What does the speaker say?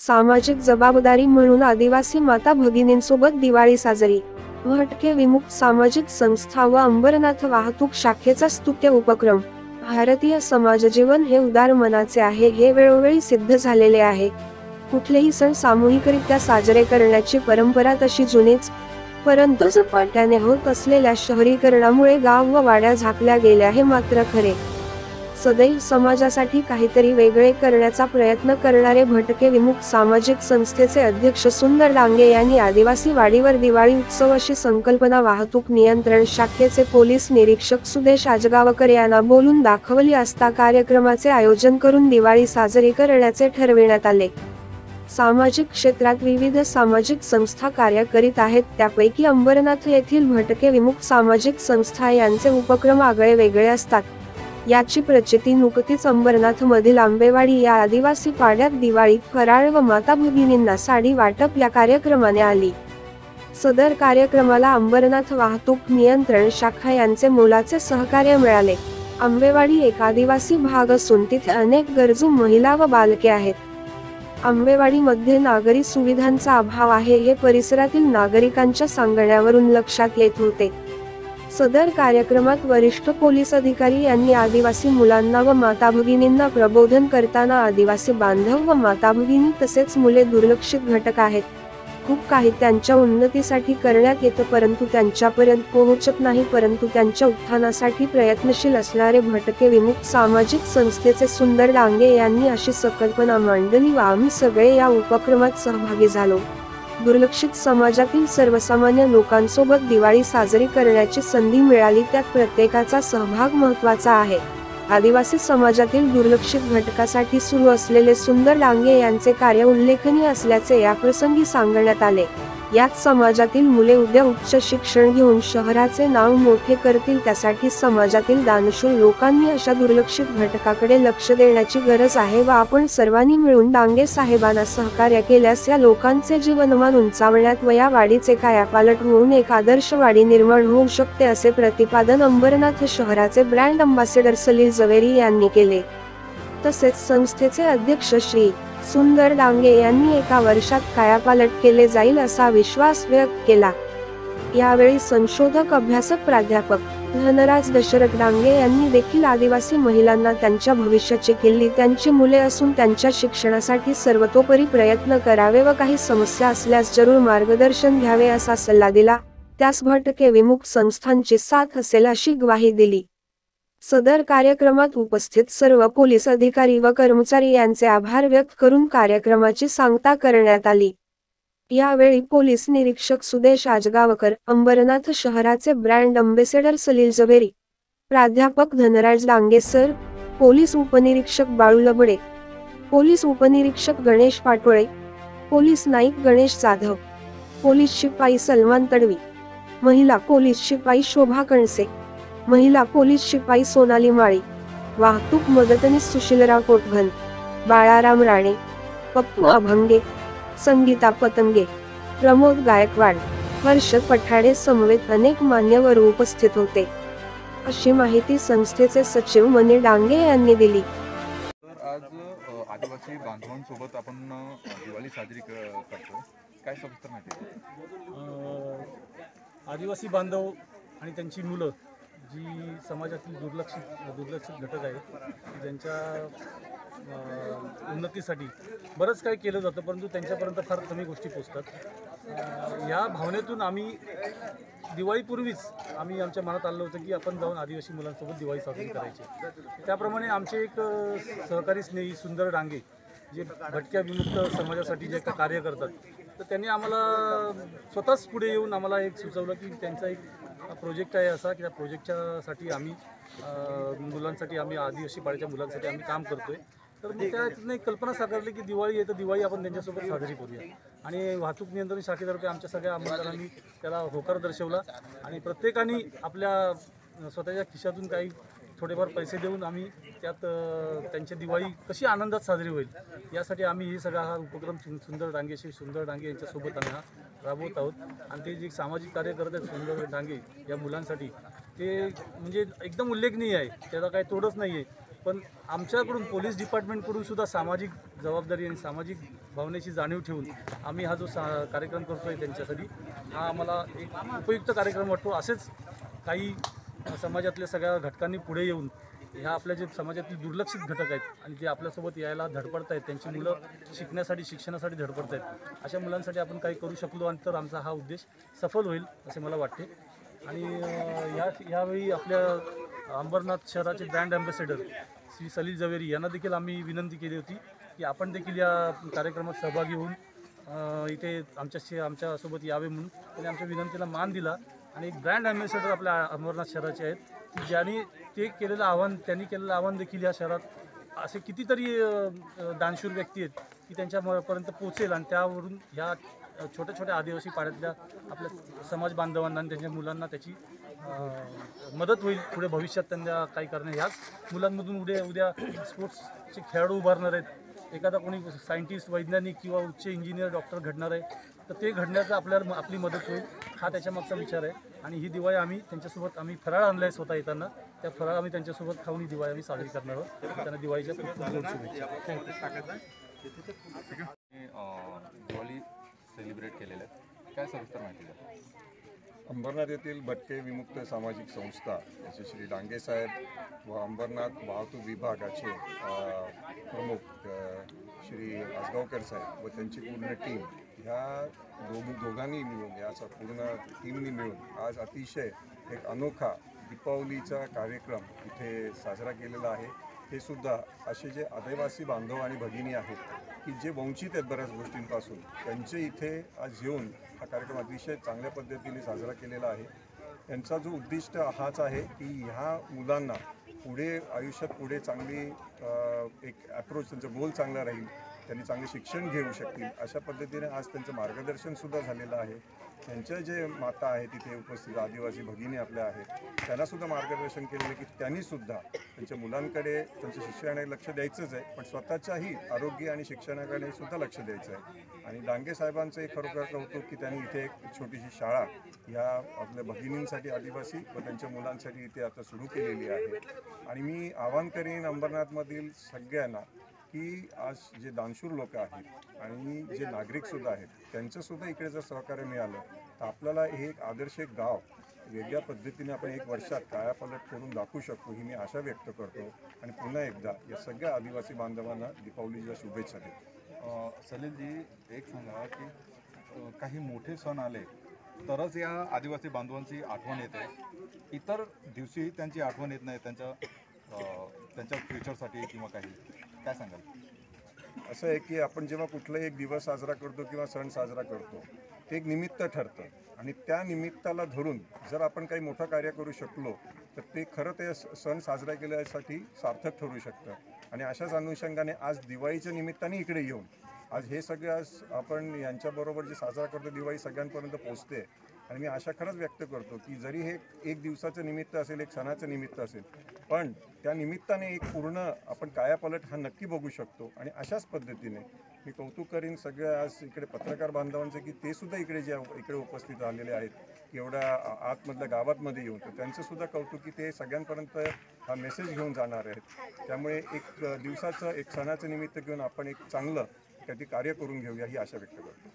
सामाजिक जबाबदारी म्हणून आदिवासी माता भगिनींसोबत दिवाळी साजरी। भटके विमुक्त सामाजिक संस्था व अंबरनाथ वाहतूक शाखेचा स्तुत्य उपक्रम। भारतीय समाजजीवन हे उदार मनाचे आहे हे वेळोवेळी सिद्ध झालेले आहे। कुठलेही सण सामूहिकरित्या साजरे करण्याची परंपरा तशी जुनीच, परंतु झपाट्याने होत असलेल्या शहरीकरणामुळे गाव व वाड्या झाकल्या गेल्या हे मात्र खरे। सदैव समाजासाठी काहीतरी वेगळे करण्याचा प्रयत्न करणारे भटके विमुक्त सामाजिक संस्थेचे अध्यक्ष सुंदर डांगे यांनी आदिवासी वाडीवर दिवाळी उत्सव अशी संकल्पना वाहतूक नियंत्रण शाखेचे पोलीस निरीक्षक सुदेश आजगावकर यांना बोलून दाखवली असता कार्यक्रमाचे आयोजन करून दिवाळी साजरी करण्याचे ठरविण्यात आले। सामाजिक क्षेत्रात विविध सामाजिक संस्था कार्य करीत आहेत, त्यापैकी अंबरनाथ येथील भटके विमुक्त सामाजिक संस्था यांचे उपक्रम आगळे वेगळे असतात। याची प्रचिती नुकतीच अंबरनाथ मधील आंबेवाडी या आदिवासी पाड्यात दिवाळी फराळ व माता भगिनींना साडी वाटप या कार्यक्रमाने आली। सदर कार्यक्रमाला अंबरनाथ वाहतूक नियंत्रण शाखा यांचे मोलाचे सहकार्य मिळाले। आंबेवाडी एक आदिवासी भाग असून तिथे अनेक गरजू महिला व बालके आहेत। आंबेवाडीमध्ये नागरी सुविधांचा अभाव आहे हे परिसरातील नागरिकांच्या सांगण्यावरून लक्षात येत होते। सदर कार्यक्रमात वरिष्ठ पोलीस अधिकारी यांनी आदिवासी मुलांना व माता भगिनींना प्रबोधन करताना आदिवासी बांधव व माता भगिनी तसेच मुले दुर्लक्षित घटक आहेत। खूप काही त्यांच्या उन्नतीसाठी करण्यात येतं, परंतु त्यांच्यापर्यंत पोहोचत नाही। परंतु त्यांच्या उत्थानासाठी प्रयत्नशील असणारे भटके विमुक्त सामाजिक संस्थेचे सुंदर डांगे यांनी अशी संकल्पना मांडली व आम्ही सगळे या उपक्रमात सहभागी झालो। दुर्लक्षित समाजातील सर्वसामान्य लोकांसोबत दिवाळी साजरी करण्याची संधी मिळाली, त्यात प्रत्येकाचा सहभाग महत्त्वाचा आहे। आदिवासी समाजातील दुर्लक्षित घटकासाठी सुरू असलेले सुंदर डांगे यांचे कार्य उल्लेखनीय असल्याचे याप्रसंगी सांगण्यात आले। यात समाजातील मुले उद्या उच्च शिक्षण घेऊन शहराचे नाव मोठे करतील, त्यासाठी समाजातील दानशूर लोकांनी अशा दुर्लक्षित घटकाकडे लक्ष देण्याची गरज आहे व आपण सर्वांनी मिळून डांगे साहेबांना सहकार्य केल्यास या लोकांचे जीवनमान उंचावण्यात व या वाडीचे कायापालट होऊन एक आदर्श वाडी निर्माण होऊ शकते, असे प्रतिपादन अंबरनाथ शहराचे ब्रँड अंबासेडर सलील जवेरी यांनी केले। तसेच संस्थेचे अध्यक्ष श्री सुंदर डांगे यांनी एका वर्षात कायापालट केले जाईल असा विश्वास व्यक्त केला। यावेळी संशोधक अभ्यासक प्राध्यापक धनराज दशरथ डांगे यांनी देखील आदिवासी महिलांना त्यांच्या भविष्याची किल्ली त्यांची मुले असून त्यांच्या शिक्षणासाठी सर्वतोपरी प्रयत्न करावे व काही समस्या असल्यास जरूर मार्गदर्शन घ्यावे असा सल्ला दिला। त्यास भटके विमुक्त संस्थांची साथ असेल अशी ग्वाही दिली। सदर कार्यक्रमात उपस्थित सर्व पोलीस अधिकारी व कर्मचारी यांचे आभार व्यक्त करून कार्यक्रमाची सांगता करण्यात आली। यावेळी पोलीस निरीक्षक सुदेश आजगावकर, अंबरनाथ शहराचे ब्रँड अंबेसेडर सलील जवेरी, प्राध्यापक धनराज डांगे सर, पोलीस उपनिरीक्षक बाळू लबडे, पोलीस उपनिरीक्षक गणेश पाटोळे, पोलीस नाईक गणेश जाधव, पोलीस शिपाई सलमान तडवी, महिला पोलीस शिपाई शोभा कणसे, महिला पोलीस शिपाई सोनाली माळी, वाहतूक मदतनीस सुशीलराव कोटघन, बाळाराम राणे, पप्पू अभंगे, संगीता पतंगे, प्रमोद गायकवाड, हर्ष पठाडे समवेत अनेक मान्यवर उपस्थित होते, अशी माहिती संस्थेचे सचिव मनी डांगे यांनी दिली। आज आदिवासी बांधवांसोबत आपण दिवाळी साजरी करतो, काय सविस्तर माहिती? आदिवासी बांधव आणि त्यांची मुलं जी समाजातील दुर्लक्षित घटक आहेत, ज्यांच्या उन्नतीसाठी बरंच काही केलं जातं, परंतु त्यांच्यापर्यंत फार कमी गोष्टी पोचतात। या भावनेतून आम्ही दिवाळीपूर्वीच आमच्या मनात आलं होतं की आपण जाऊन आदिवासी मुलांसोबत दिवाळी साजरी करायची। त्याप्रमाणे आमचे एक सहकारी स्नेही सुंदर डांगे जे भटक्या विमुक्त समाजासाठी जे कार्य करतात, तर त्यांनी आम्हाला स्वतःच पुढे येऊन आम्हाला एक सुचवलं की त्यांचा एक प्रोजेक्ट आहे असा की त्या प्रोजेक्टसाठी आम्ही मुलांसाठी आदिवासी पाड्याच्या मुलांसाठी आम्ही काम करतोय। तर मग त्यातून एक कल्पना साकारली की दिवाळी येतं, दिवाळी आपण त्यांच्यासोबत साजरी करूया। आणि वाहतूक नियंत्रण शाखेतर्फे आमच्या सगळ्या आमदारांनी त्याला होकार दर्शवला आणि प्रत्येकाने आपल्या स्वतःच्या खिशातून काही थोडेफार पैसे देऊन आम्ही त्यात त्यांची दिवाळी कशी आनंदात साजरी होईल यासाठी आम्ही हे सगळा हा उपक्रम सुंदर डांगे यांच्यासोबत आम्ही हा राबवत आहोत। आणि ते जे सामाजिक कार्य करत आहेत सुंदर डांगे या मुलांसाठी, ते म्हणजे एकदम उल्लेखनीय आहे, त्याला काही तोडच नाही आहे। पण आमच्याकडून पोलीस डिपार्टमेंटकडून सुद्धा सामाजिक जबाबदारी आणि सामाजिक भावनेची जाणीव ठेवून आम्ही हा जो कार्यक्रम करतो आहे त्यांच्यासाठी हा आम्हाला एक उपयुक्त कार्यक्रम वाटतो. असेच काही समाजातल्या सगळ्या घटकांनी पुढे येऊन ह्या आपल्या जे समाजातील दुर्लक्षित घटक आहेत आणि जे आपल्यासोबत यायला धडपडत आहेत, त्यांची मुलं शिक्षणासाठी धडपडत आहेत, अशा मुलांसाठी आपण काही करू शकलो आणि तर आमचा हा उद्देश सफल होईल असे मला वाटते. आणि यावेळी आपल्या अंबरनाथ शहराचे ब्रँड अँबॅसेडर श्री सलील जवेरी यांना देखील आम्ही विनंती केली होती की आपण देखील या कार्यक्रमात सहभागी होऊन इथे आमच्यासोबत यावे म्हणून. त्यांनी आमच्या विनंतीला मान दिला आणि एक ब्रँड अँबॅसेडर आपल्या अंबरनाथ शहराचे आहेत की त्यांनी केलेलं आव्हान देखील या शहरात असे कितीतरी दानशूर व्यक्ती आहेत की त्यांच्यापर्यंत पोहोचेल आणि त्यावरून ह्या छोट्या छोट्या आदिवासी पाड्यातल्या आपल्या समाज बांधवांना आणि त्यांच्या मुलांना त्याची मदत होईल. पुढे भविष्यात त्यांना काही करणे, ह्याच मुलांमधून उद्या स्पोर्ट्सचे खेळाडू उभारणार आहेत, एखादा कोणी सायंटिस्ट, वैज्ञानिक किंवा उच्च इंजिनियर, डॉक्टर घडणार आहे, तर ते घडण्याचा आपली मदत होईल हा त्याच्यामागचा विचार आहे. आणि ही दिवाळी आम्ही फराळ आणला आहे स्वतः येताना, त्या फराळ आम्ही त्यांच्यासोबत खाऊन ही दिवाळी आम्ही साजरी करणार आहोत. त्यांना दिवाळीच्या खूप खूप शुभेच्छा. दिवाळी सेलिब्रेट केलेल्या आहेत, काय सविस्तर माहिती द्या. अंबरनाथ येथील भटके विमुक्त सामाजिक संस्था याचे श्री डांगे साहेब व अंबरनाथ वाहतूक विभागाचे प्रमुख श्री आसगावकर साहेब व त्यांची पूर्ण टीम ह्या दोघांनी मिळून, याचा पूर्ण टीमनी मिळून आज अतिशय एक अनोखा दीपावलीचा कार्यक्रम इथे साजरा केलेला आहे. हे सुद्धा असे जे आदिवासी बांधव आणि भगिनी आहेत की जे वंचित आहेत बऱ्याच गोष्टींपासून, त्यांचे इथे आज येऊन हा कार्यक्रम अतिशय चांगल्या पद्धतीने साजरा केलेला आहे. यांचा जो उद्दिष्ट हाच आहे की ह्या मुलांना आयुष्यात पुढे चांगली एक ॲप्रोच, त्यांचा गोल चांगला राहील, त्यांनी चांगले शिक्षण घेऊ शकतील अशा पद्धतीने आज त्यांचं मार्गदर्शनसुद्धा झालेलं आहे. त्यांच्या जे माता आहेत तिथे उपस्थित आदिवासी भगिनी आपल्या आहेत, त्यांनासुद्धा मार्गदर्शन केलेलं की त्यांनीसुद्धा त्यांच्या मुलांकडे त्यांच्या शिक्षणाकडे लक्ष द्यायचंच आहे, पण स्वतःच्याही आरोग्य आणि शिक्षणाकडे सुद्धा लक्ष द्यायचं आहे. आणि डांगे साहेबांचं एक खरोखर कौतुक की त्यांनी इथे एक छोटीशी शाळा ह्या आपल्या भगिनींसाठी, आदिवासी व त्यांच्या मुलांसाठी इथे आता सुरू केलेली आहे. आणि मी आवाहन करीन अंबरनाथमधील सगळ्यांना की आज जे दानशूर लोक आहेत आणि जे नागरिकसुद्धा आहेत त्यांचंसुद्धा इकडे जर सहकार्य मिळालं तर आपल्याला हे एक आदर्श गाव वेगळ्या पद्धतीने आपण एक वर्षात कायापालट करून दाखवू शकतो, ही मी आशा व्यक्त करतो. आणि पुन्हा एकदा या सगळ्या आदिवासी बांधवांना दीपावलीच्या शुभेच्छा देतो. सलीलजी, एक सांगा की काही मोठे सण आले तरच या आदिवासी बांधवांची आठवण येते, इतर दिवशी त्यांची आठवण येत नाही त्यांच्या फ्युचरसाठी किंवा काही, काय सांगाल? असं आहे की आपण जेव्हा कुठलाही एक दिवस साजरा करतो किंवा सण साजरा करतो ते एक निमित्त ठरतं आणि त्या निमित्ताला धरून जर आपण काही मोठं कार्य करू शकलो तर ते खरं ते सण साजरा केल्यासाठी सार्थक ठरू शकतं. आणि अशाच अनुषंगाने आज दिवाळीच्या निमित्ताने इकडे येऊन आज हे सगळं आपण यांच्याबरोबर जे साजरा करतो दिवाळी सगळ्यांपर्यंत पोचते. आणि मी आशा खरंच व्यक्त करतो की जरी हे एक दिवसाचं निमित्त असेल, एक सणाचं निमित्त असेल, पण त्या निमित्ताने एक पूर्ण आपण कायापालट हा नक्की बघू शकतो. आणि अशाच पद्धतीने मी कौतुक करीन सगळ्या आज इकडे पत्रकार बांधवांचे की ते सुद्धा इकडे उपस्थित झालेले आहेत एवढ्या आतमधल्या गावातमध्ये येऊन, तर त्यांचंसुद्धा कौतुक की ते सगळ्यांपर्यंत हा मेसेज घेऊन जाणार आहेत. त्यामुळे एक दिवसाचं, एक सणाचं निमित्त घेऊन आपण एक चांगलं काही कार्य करून घेऊया ही आशा व्यक्त करतो.